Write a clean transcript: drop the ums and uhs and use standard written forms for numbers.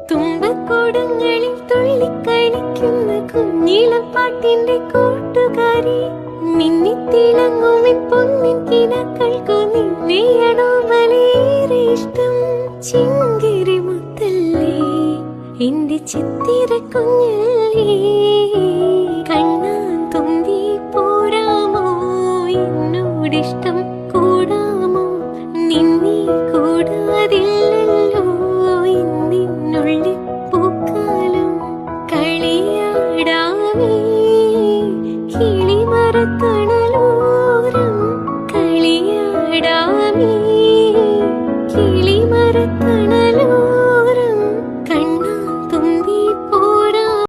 തുമ്പക്കൂടങ്ങളിൽ തുള്ളിക്കളിക്കുന്ന കുഞ്ഞിളപ്പാട്ടിന്റെ കൂട്ടുകാരി, മിന്നിത്തിളങ്ങുമിൻ പൊന്നിൻ കിനാക്കൾക്കു നിന്നെയാണോ വളരെയേറെ ഇഷ്ടം? ചിങ്കിരി മുത്തല്ലേ എന്റെ ചിത്തിര കുഞ്ഞല്ലേ, കണ്ണാൻ തുമ്പി പോരാമോ എന്നോടിഷ്ടം കൂടാമോ? നിന്നെ കൂടാതില്ലല്ലോ ഇന്നിനുള്ളിൽ പൂക്കാലം. കളിയാടാമേ കിളിമരത്തണലോരം, കളിയാടാമേ കിളിമരത്തണലോരം.